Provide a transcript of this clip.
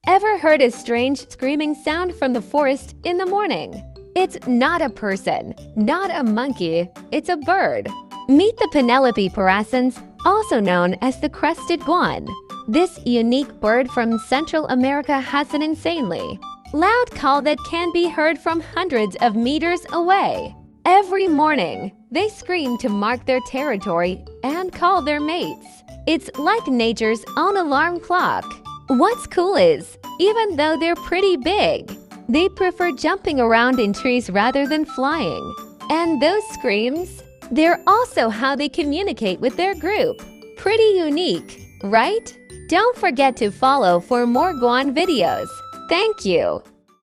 Ever heard a strange screaming sound from the forest in the morning? It's not a person, not a monkey, it's a bird. Meet the Penelope parascens, also known as the crested guan. This unique bird from Central America has an insanely loud call that can be heard from hundreds of meters away. Every morning, they scream to mark their territory and call their mates. It's like nature's own alarm clock. What's cool is, even though they're pretty big, they prefer jumping around in trees rather than flying. And those screams, they're also how they communicate with their group. Pretty unique, right? Don't forget to follow for more guan videos. Thank you!